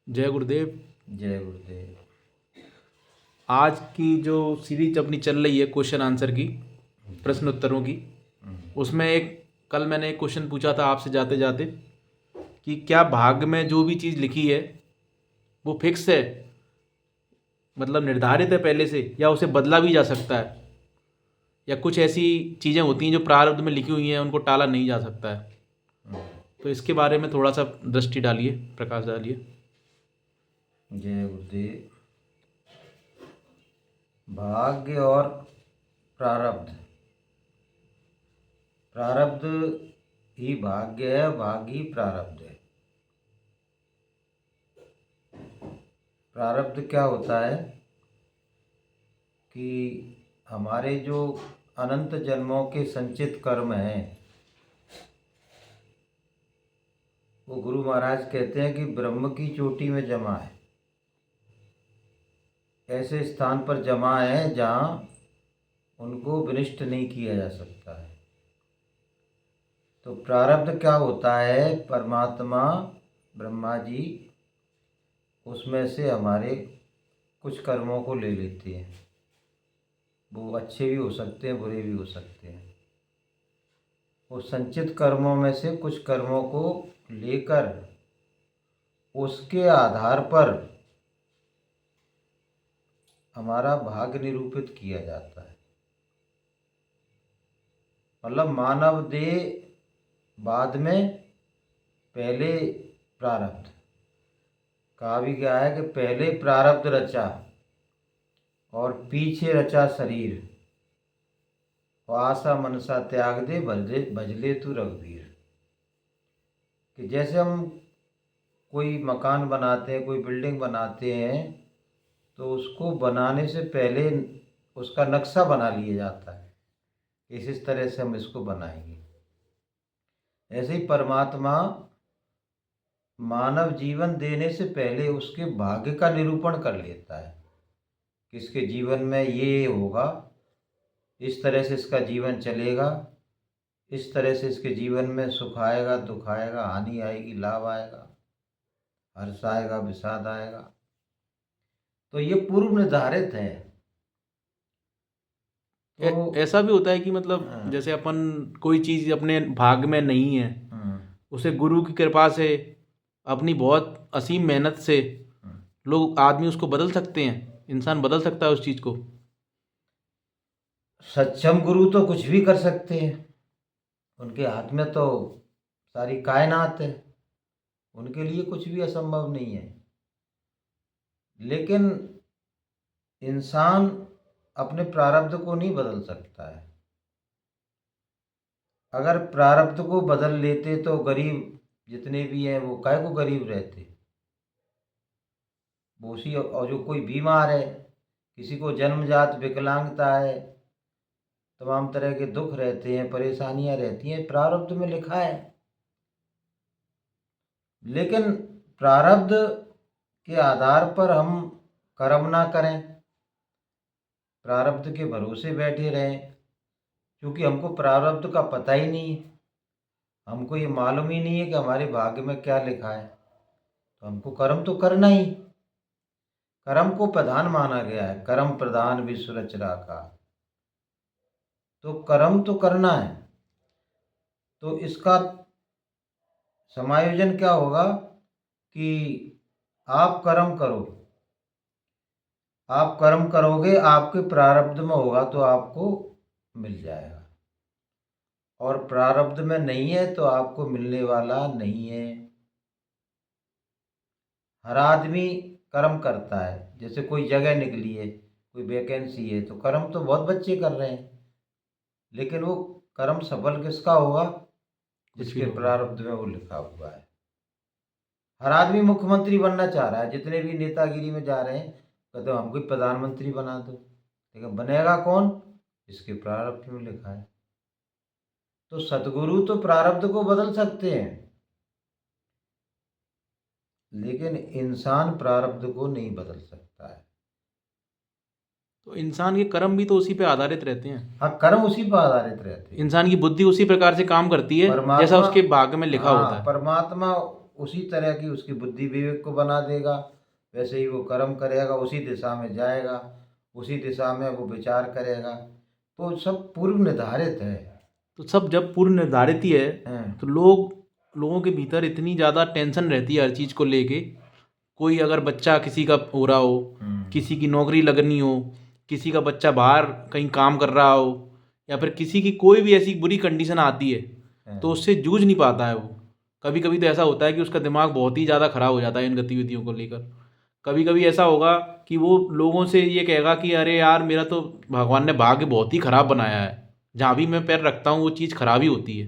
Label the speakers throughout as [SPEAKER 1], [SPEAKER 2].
[SPEAKER 1] जय गुरुदेव।
[SPEAKER 2] जय गुरुदेव।
[SPEAKER 1] आज की जो सीरीज अपनी चल रही है क्वेश्चन आंसर की, प्रश्न उत्तरों की, उसमें कल मैंने एक क्वेश्चन पूछा था आपसे जाते जाते कि क्या भाग्य में जो भी चीज़ लिखी है वो फिक्स है, मतलब निर्धारित है पहले से, या उसे बदला भी जा सकता है, या कुछ ऐसी चीज़ें होती हैं जो प्रारब्ध में लिखी हुई हैं उनको टाला नहीं जा सकता है। तो इसके बारे में थोड़ा सा दृष्टि डालिए, प्रकाश डालिए।
[SPEAKER 2] जय गुरुदेव। भाग्य और प्रारब्ध। प्रारब्ध ही भाग्य है, भाग्य ही प्रारब्ध है। प्रारब्ध क्या होता है कि हमारे जो अनंत जन्मों के संचित कर्म हैं, वो गुरु महाराज कहते हैं कि ब्रह्म की चोटी में जमा है। ऐसे स्थान पर जमा है जहाँ उनको विनष्ट नहीं किया जा सकता है। तो प्रारब्ध क्या होता है? परमात्मा ब्रह्मा जी उसमें से हमारे कुछ कर्मों को ले लेते हैं। वो अच्छे भी हो सकते हैं, बुरे भी हो सकते हैं। वो संचित कर्मों में से कुछ कर्मों को लेकर उसके आधार पर हमारा भाग्य निरूपित किया जाता है। मतलब मानव देह बाद में, पहले प्रारब्ध। कहा भी गया है कि पहले प्रारब्ध रचा और पीछे रचा शरीर, और आशा मनसा त्याग दे भजले तू रघुवीर। कि जैसे हम कोई मकान बनाते हैं, कोई बिल्डिंग बनाते हैं, तो उसको बनाने से पहले उसका नक्शा बना लिया जाता है, इस तरह से हम इसको बनाएंगे। ऐसे ही परमात्मा मानव जीवन देने से पहले उसके भाग्य का निरूपण कर लेता है कि इसके जीवन में ये होगा, इस तरह से इसका जीवन चलेगा, इस तरह से इसके जीवन में सुख आएगा, दुख आएगा, हानि आएगी, लाभ आएगा, हर्ष आएगा, विषाद आएगा। तो ये पूर्व निर्धारित है। तो
[SPEAKER 1] ऐसा भी होता है कि मतलब जैसे अपन कोई चीज़ अपने भाग्य में नहीं है, उसे गुरु की कृपा से, अपनी बहुत असीम मेहनत से लोग, आदमी उसको बदल सकते हैं, इंसान बदल सकता है उस चीज़ को।
[SPEAKER 2] सक्षम गुरु तो कुछ भी कर सकते हैं। उनके हाथ में तो सारी कायनात है, उनके लिए कुछ भी असंभव नहीं है। लेकिन इंसान अपने प्रारब्ध को नहीं बदल सकता है। अगर प्रारब्ध को बदल लेते तो गरीब जितने भी हैं वो काहे को गरीब रहते। वो उसी, और जो कोई बीमार है, किसी को जन्मजात विकलांगता है, तमाम तरह के दुख रहते हैं, परेशानियां रहती हैं, प्रारब्ध में लिखा है। लेकिन प्रारब्ध के आधार पर हम कर्म ना करें, प्रारब्ध के भरोसे बैठे रहें, क्योंकि हमको प्रारब्ध का पता ही नहीं है। हमको ये मालूम ही नहीं है कि हमारे भाग्य में क्या लिखा है। तो हमको कर्म तो करना ही। कर्म को प्रधान माना गया है, कर्म प्रधान विश्व रच राखा। तो कर्म तो करना है। तो इसका समायोजन क्या होगा कि आप कर्म करो, आप कर्म करोगे, आपके प्रारब्ध में होगा तो आपको मिल जाएगा, और प्रारब्ध में नहीं है तो आपको मिलने वाला नहीं है। हर आदमी कर्म करता है। जैसे कोई जगह निकली है, कोई वैकेंसी है, तो कर्म तो बहुत बच्चे कर रहे हैं, लेकिन वो कर्म सफल किसका होगा? जिसके प्रारब्ध में वो लिखा हुआ है। हर आदमी मुख्यमंत्री बनना चाह रहा है, जितने भी नेतागिरी में जा रहे हैं कहते हमको ही प्रधानमंत्री बना दो, लेकिन बनेगा कौन? इसके प्रारब्ध में लिखा है। तो सतगुरु तो प्रारब्ध को बदल सकते हैं, लेकिन इंसान प्रारब्ध को नहीं बदल सकता है।
[SPEAKER 1] तो इंसान के कर्म भी तो उसी पे आधारित रहते हैं।
[SPEAKER 2] हाँ, कर्म उसी पर आधारित रहते हैं।
[SPEAKER 1] इंसान की बुद्धि उसी प्रकार से काम करती है जैसा उसके भाग्य में लिखा होता है।
[SPEAKER 2] परमात्मा उसी तरह की उसकी बुद्धि विवेक को बना देगा, वैसे ही वो कर्म करेगा, उसी दिशा में जाएगा, उसी दिशा में वो विचार करेगा। तो सब पूर्व निर्धारित है।
[SPEAKER 1] तो सब जब पूर्व निर्धारित ही है
[SPEAKER 2] हैं।
[SPEAKER 1] तो लोगों के भीतर इतनी ज़्यादा टेंशन रहती है हर चीज़ को लेके। कोई अगर बच्चा किसी का हो रहा हो, किसी की नौकरी लगनी हो, किसी का बच्चा बाहर कहीं काम कर रहा हो, या फिर किसी की कोई भी ऐसी बुरी कंडीशन आती है तो उससे जूझ नहीं पाता है वो। कभी कभी तो ऐसा होता है कि उसका दिमाग बहुत ही ज़्यादा ख़राब हो जाता है इन गतिविधियों को लेकर। कभी कभी ऐसा होगा कि वो लोगों से ये कहेगा कि अरे यार मेरा तो भगवान ने भाग्य बहुत ही ख़राब बनाया है, जहाँ भी मैं पैर रखता हूँ वो चीज़ खराब ही होती है।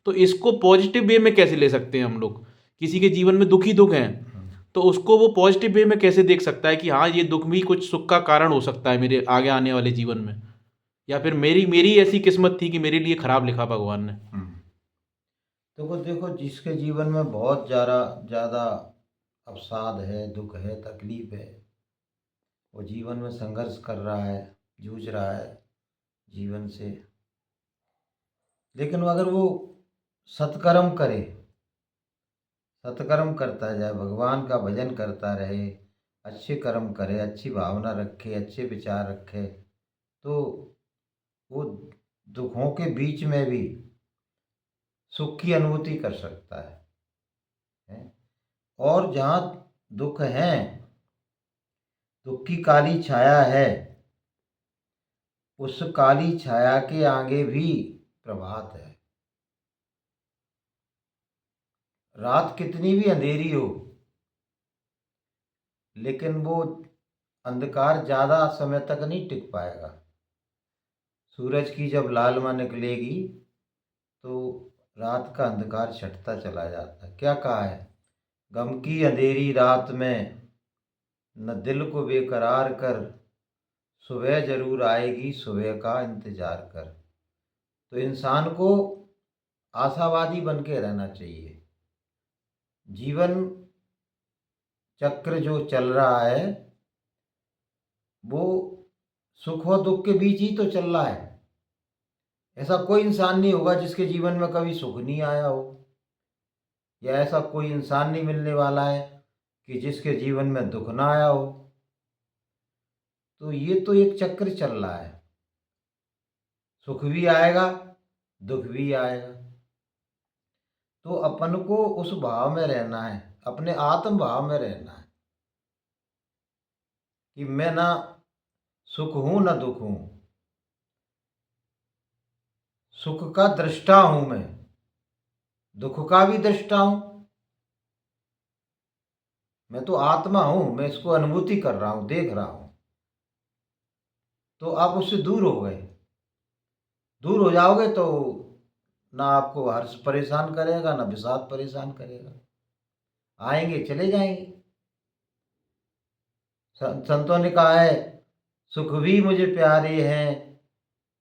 [SPEAKER 1] तो इसको पॉजिटिव वे में कैसे ले सकते हैं हम लोग? किसी के जीवन में दुख ही दुख हैं तो उसको वो पॉजिटिव वे में कैसे देख सकता है कि हाँ ये दुख भी कुछ सुख का कारण हो सकता है मेरे आगे आने वाले जीवन में, या फिर मेरी मेरी ऐसी किस्मत थी कि मेरे लिए खराब लिखा भगवान ने।
[SPEAKER 2] तो देखो जिसके जीवन में बहुत ज़्यादा ज़्यादा अवसाद है, दुख है, तकलीफ है, वो जीवन में संघर्ष कर रहा है, जूझ रहा है जीवन से, लेकिन अगर वो सत्कर्म करे, सत्कर्म करता जाए, भगवान का भजन करता रहे, अच्छे कर्म करे, अच्छी भावना रखे, अच्छे विचार रखे, तो वो दुखों के बीच में भी सुख की अनुभूति कर सकता है। और जहाँ दुख है, दुख की काली छाया है, उस काली छाया के आगे भी प्रभात है। रात कितनी भी अंधेरी हो, लेकिन वो अंधकार ज़्यादा समय तक नहीं टिक पाएगा। सूरज की जब लालिमा निकलेगी तो रात का अंधकार छटता चला जाता है। क्या कहा है, गम की अंधेरी रात में न दिल को बेकरार कर, सुबह जरूर आएगी, सुबह का इंतजार कर। तो इंसान को आशावादी बन के रहना चाहिए। जीवन चक्र जो चल रहा है वो सुख और दुख के बीच ही तो चल रहा है। ऐसा कोई इंसान नहीं होगा जिसके जीवन में कभी सुख नहीं आया हो, या ऐसा कोई इंसान नहीं मिलने वाला है कि जिसके जीवन में दुख ना आया हो। तो ये तो एक चक्र चल रहा है, सुख भी आएगा, दुख भी आएगा। तो अपन को उस भाव में रहना है, अपने आत्म भाव में रहना है कि मैं ना सुख हूं ना दुख हूं, सुख का दृष्टा हूं मैं, दुख का भी दृष्टा हूं। मैं तो आत्मा हूं, मैं इसको अनुभूति कर रहा हूं, देख रहा हूं। तो आप उससे दूर हो गए, दूर हो जाओगे तो ना आपको हर्ष परेशान करेगा, ना विषाद परेशान करेगा, आएंगे चले जाएंगे। संतों ने कहा है, सुख भी मुझे प्यारे हैं,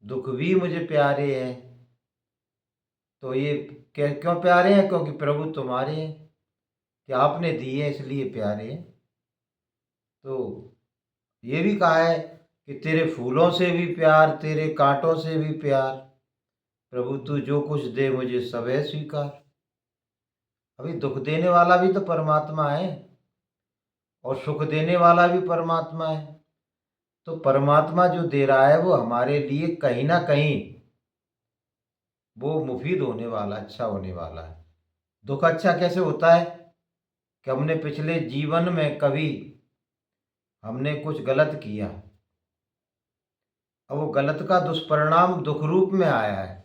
[SPEAKER 2] दुख भी मुझे प्यारे हैं। तो ये क्यों प्यारे हैं? क्योंकि प्रभु तुम्हारे हैं, कि आपने दिए इसलिए प्यारे हैं। तो ये भी कहा है कि तेरे फूलों से भी प्यार, तेरे कांटों से भी प्यार, प्रभु तू जो कुछ दे मुझे सब है स्वीकार। अभी दुख देने वाला भी तो परमात्मा है और सुख देने वाला भी परमात्मा है। तो परमात्मा जो दे रहा है वो हमारे लिए कहीं ना कहीं वो मुफीद होने वाला, अच्छा होने वाला है। दुख अच्छा कैसे होता है कि हमने पिछले जीवन में कभी हमने कुछ गलत किया, अब वो गलत का दुष्परिणाम दुख रूप में आया है।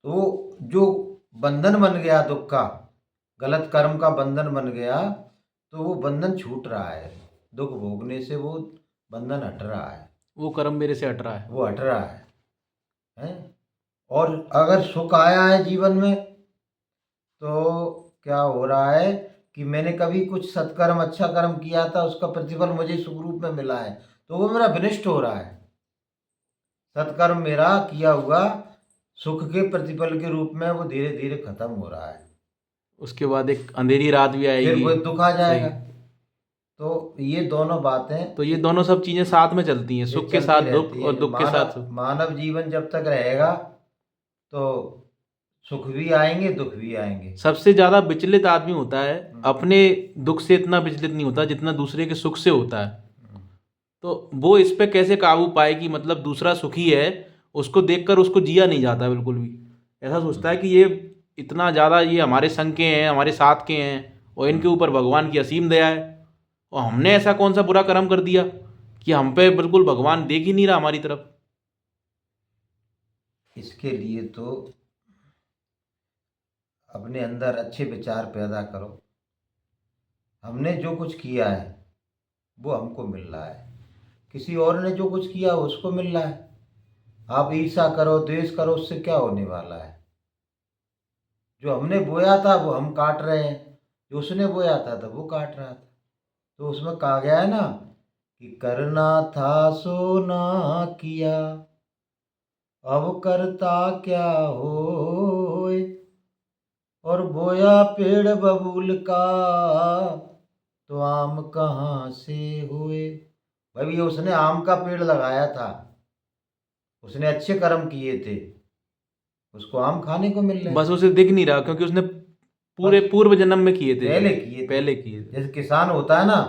[SPEAKER 2] तो जो बंधन बन गया दुख का, गलत कर्म का बंधन बन गया, तो वो बंधन छूट रहा है, दुख भोगने से वो बंधन हट रहा है,
[SPEAKER 1] वो कर्म मेरे से हट रहा है।
[SPEAKER 2] वो हट रहा है? और अगर सुख आया है जीवन में तो क्या हो रहा है कि मैंने कभी कुछ सत्कर्म, अच्छा कर्म किया था, उसका प्रतिफल मुझे सुख रूप में मिला है, तो वो मेरा विनिष्ट हो रहा है। सत्कर्म मेरा किया हुआ सुख के प्रतिफल के रूप में वो धीरे धीरे खत्म हो रहा है।
[SPEAKER 1] उसके बाद एक अंधेरी रात भी
[SPEAKER 2] फिर
[SPEAKER 1] आएगी।
[SPEAKER 2] वो दुख आ जाएगा।
[SPEAKER 1] सही।
[SPEAKER 2] तो ये दोनों बातें
[SPEAKER 1] तो ये दोनों सब चीजें साथ में चलती हैं,
[SPEAKER 2] ये
[SPEAKER 1] सुख के
[SPEAKER 2] चलती
[SPEAKER 1] साथ दुख
[SPEAKER 2] रहती
[SPEAKER 1] और
[SPEAKER 2] है।
[SPEAKER 1] दुख के साथ सुख।
[SPEAKER 2] मानव जीवन जब तक रहेगा तो सुख भी आएंगे दुख भी आएंगे।
[SPEAKER 1] सबसे ज्यादा विचलित आदमी होता है अपने दुख से, इतना विचलित नहीं होता जितना दूसरे के सुख से होता है। तो वो इस पे कैसे काबू पाए कि मतलब दूसरा सुखी है, उसको देखकर उसको जिया नहीं जाता बिल्कुल भी। ऐसा सोचता है कि ये इतना ज़्यादा, ये हमारे संग के हैं, हमारे साथ के हैं, और इनके ऊपर भगवान की असीम दया है। और हमने ऐसा कौन सा बुरा कर्म कर दिया कि हम पे बिल्कुल भगवान देख ही नहीं रहा हमारी तरफ।
[SPEAKER 2] इसके लिए तो अपने अंदर अच्छे विचार पैदा करो। हमने जो कुछ किया है वो हमको मिल रहा है, किसी और ने जो कुछ किया उसको मिल रहा है। आप ईर्ष्या करो द्वेष करो, उससे क्या होने वाला है? जो हमने बोया था वो हम काट रहे हैं, जो उसने बोया था तो वो काट रहा था। तो उसमें कहा गया है ना कि करना था सो ना किया, अब करता क्या होए। और बोया पेड़ बबूल का, तो आम कहाँ से हुए। भाई ये उसने आम का पेड़ लगाया था, उसने अच्छे कर्म किए थे, उसको आम खाने को मिल रहे
[SPEAKER 1] बस
[SPEAKER 2] थे।
[SPEAKER 1] उसे दिख नहीं रहा क्योंकि उसने पूरे
[SPEAKER 2] बस
[SPEAKER 1] पूर्व जन्म में किए थे, जो
[SPEAKER 2] पहले किए थे।
[SPEAKER 1] पहले किए थे।
[SPEAKER 2] जैसे किसान होता है ना,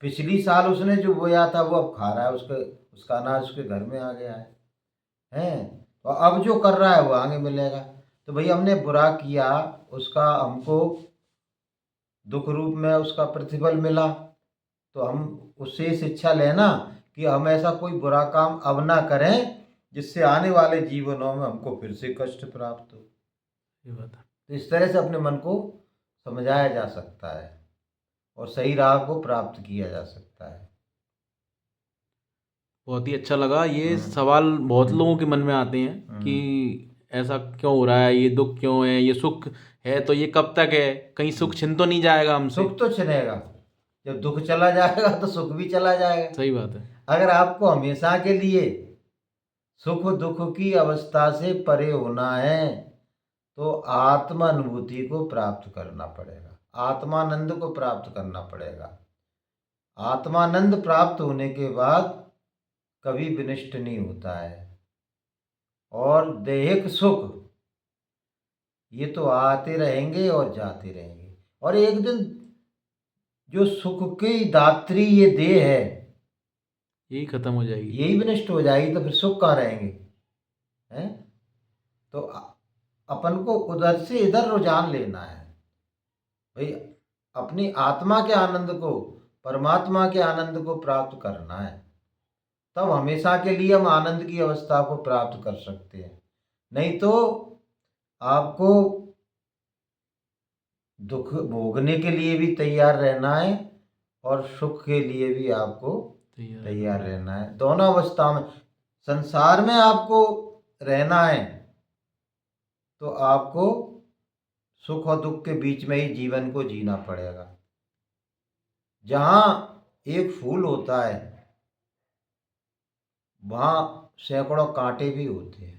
[SPEAKER 2] पिछली साल उसने जो बोया था वो अब खा रहा है, उसके उसका अनाज उसके घर में आ गया है। हैं? तो अब जो कर रहा है वो आगे मिलेगा। तो भाई हमने बुरा किया, उसका हमको दुख रूप में उसका प्रतिफल मिला, तो हम उससे शिक्षा लेना कि हम ऐसा कोई बुरा काम अब ना करें जिससे आने वाले जीवनों में हमको फिर से कष्ट प्राप्त हो।
[SPEAKER 1] ये बात है।
[SPEAKER 2] तो इस तरह से अपने मन को समझाया जा सकता है और सही राह को प्राप्त किया जा सकता है।
[SPEAKER 1] बहुत ही अच्छा लगा। ये
[SPEAKER 2] हम्म।
[SPEAKER 1] सवाल बहुत लोगों के मन में आते हैं कि
[SPEAKER 2] हम्म।
[SPEAKER 1] ऐसा क्यों हो रहा है, ये दुख क्यों है, ये सुख है तो ये कब तक है, कहीं सुख छिन तो नहीं जाएगा हमसे।
[SPEAKER 2] सुख तो छिनेगा, जब दुख चला जाएगा तो सुख भी चला जाएगा।
[SPEAKER 1] सही बात है।
[SPEAKER 2] अगर आपको हमेशा के लिए सुख दुख की अवस्था से परे होना है तो आत्मानुभूति को प्राप्त करना पड़ेगा, आत्मानंद को प्राप्त करना पड़ेगा। आत्मानंद प्राप्त होने के बाद कभी विनष्ट नहीं होता है। और दैहिक सुख ये तो आते रहेंगे और जाते रहेंगे, और एक दिन जो सुख की दात्री ये देह है
[SPEAKER 1] यही खत्म हो जाएगी।
[SPEAKER 2] यही विनष्ट हो जाएगी, तो फिर सुख कहाँ रहेंगे? हैं? तो अपन को उधर से इधर रुझान लेना है भाई, अपनी आत्मा के आनंद को, परमात्मा के आनंद को प्राप्त करना है। तब हमेशा के लिए हम आनंद की अवस्था को प्राप्त कर सकते हैं। नहीं तो आपको दुख भोगने के लिए भी तैयार रहना है और सुख के लिए भी आपको तैयार रहना है। दोनों अवस्था में संसार में आपको रहना है तो आपको सुख और दुख के बीच में ही जीवन को जीना पड़ेगा। जहाँ एक फूल होता है वहाँ सैकड़ों कांटे भी होते हैं।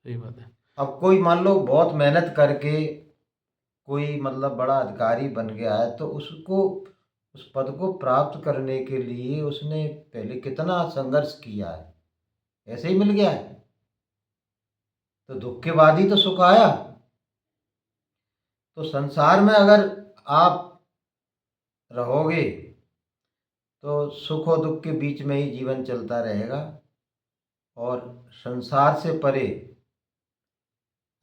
[SPEAKER 1] सही बात है।
[SPEAKER 2] अब कोई मान लो बहुत मेहनत करके कोई मतलब बड़ा अधिकारी बन गया है, तो उसको उस पद को प्राप्त करने के लिए उसने पहले कितना संघर्ष किया है, ऐसे ही मिल गया है? तो दुख के बाद ही तो सुख आया। तो संसार में अगर आप रहोगे तो सुख और दुख के बीच में ही जीवन चलता रहेगा, और संसार से परे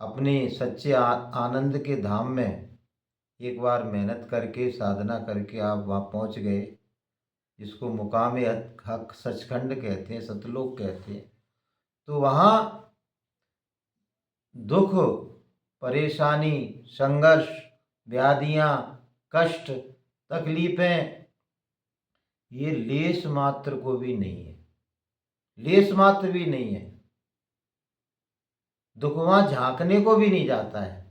[SPEAKER 2] अपने सच्चे आनंद के धाम में एक बार मेहनत करके साधना करके आप वहाँ पहुँच गए, जिसको मुकाम हक सचखंड कहते हैं, सतलोक कहते हैं, तो वहाँ दुख परेशानी संघर्ष व्याधियाँ कष्ट तकलीफें ये लेश मात्र को भी नहीं है, लेश मात्र भी नहीं है। दुख वहाँ झांकने को भी नहीं जाता है,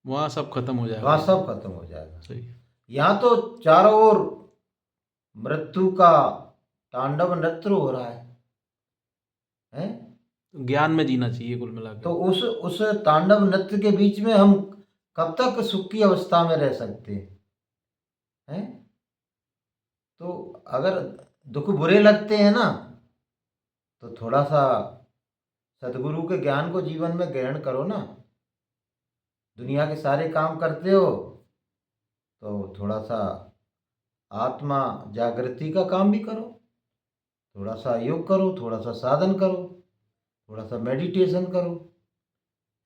[SPEAKER 1] वहाँ सब खत्म हो जाएगा।
[SPEAKER 2] वहाँ सब खत्म हो जाएगा।
[SPEAKER 1] सही।
[SPEAKER 2] यहाँ तो चारों ओर मृत्यु का तांडव नृत्य हो रहा है?
[SPEAKER 1] ज्ञान में जीना चाहिए कुल मिला
[SPEAKER 2] तो
[SPEAKER 1] के।
[SPEAKER 2] उस तांडव नृत्य के बीच में हम कब तक सुख की अवस्था में रह सकते हैं? तो अगर दुख बुरे लगते हैं ना तो थोड़ा सा सदगुरु के ज्ञान को जीवन में ग्रहण करो ना। दुनिया के सारे काम करते हो तो थोड़ा सा आत्मा जागृति का काम भी करो, थोड़ा सा योग करो, थोड़ा सा साधन करो, थोड़ा सा मेडिटेशन करो,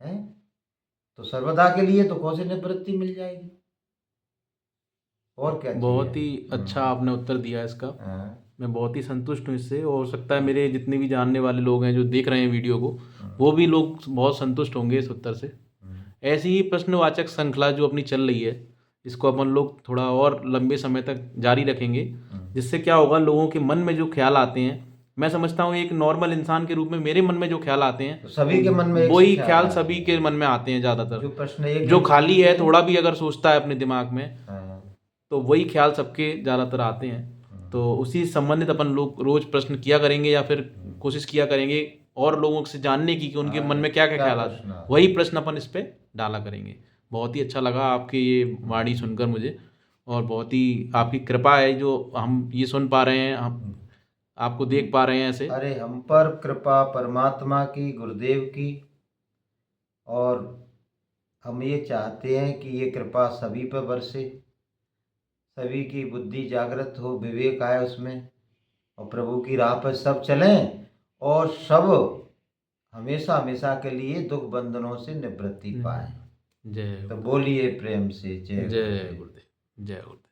[SPEAKER 2] हैं? तो सर्वदा के लिए तो कौन सी निवृत्ति मिल जाएगी, और क्या
[SPEAKER 1] बहुत
[SPEAKER 2] चाहिए।
[SPEAKER 1] ही अच्छा आपने उत्तर दिया इसका।
[SPEAKER 2] हाँ,
[SPEAKER 1] मैं बहुत ही संतुष्ट हूँ इससे, और हो सकता है मेरे जितने भी जानने वाले लोग हैं जो देख रहे हैं वीडियो को, वो भी लोग बहुत संतुष्ट होंगे इस उत्तर से। ऐसी ही प्रश्नवाचक श्रृंखला जो अपनी चल रही है, इसको अपन लोग थोड़ा और लंबे समय तक जारी रखेंगे, जिससे क्या होगा, लोगों के मन में जो ख्याल आते हैं, मैं समझता हूँ एक नॉर्मल इंसान के रूप में मेरे मन में जो ख्याल आते हैं,
[SPEAKER 2] तो सभी के मन में एक से
[SPEAKER 1] वही
[SPEAKER 2] ख्याल
[SPEAKER 1] ख्याल
[SPEAKER 2] आते
[SPEAKER 1] सभी
[SPEAKER 2] हैं।
[SPEAKER 1] के मन में आते हैं ज़्यादातर।
[SPEAKER 2] जो प्रश्न एक
[SPEAKER 1] जो
[SPEAKER 2] इंसान
[SPEAKER 1] खाली है,
[SPEAKER 2] के-
[SPEAKER 1] थोड़ा भी अगर सोचता है अपने दिमाग में,
[SPEAKER 2] हाँ,
[SPEAKER 1] तो वही ख्याल सबके ज़्यादातर आते हैं। तो उसी संबंधित अपन लोग रोज प्रश्न किया करेंगे, या फिर कोशिश किया करेंगे और लोगों से जानने की कि उनके मन में क्या क्या
[SPEAKER 2] क्या
[SPEAKER 1] ख्याल
[SPEAKER 2] प्रश्न
[SPEAKER 1] आते हैं,
[SPEAKER 2] आते
[SPEAKER 1] वही प्रश्न अपन इस पे डाला करेंगे। बहुत ही अच्छा लगा आपकी ये वाणी सुनकर मुझे, और बहुत ही आपकी कृपा है जो हम ये सुन पा रहे हैं, हम आपको देख पा रहे हैं ऐसे।
[SPEAKER 2] अरे हम पर कृपा परमात्मा की, गुरुदेव की, और हम ये चाहते हैं कि ये कृपा सभी पर बरसे, सभी की बुद्धि जागृत हो, विवेक आए उसमें, और प्रभु की राह पर सब चलें, और सब हमेशा हमेशा के लिए दुख बंधनों से निवृत्ति पाएं।
[SPEAKER 1] जय
[SPEAKER 2] तो बोलिए प्रेम से जय
[SPEAKER 1] जय
[SPEAKER 2] गुरुदेव।
[SPEAKER 1] गुरुदेव, जय गुरुदेव।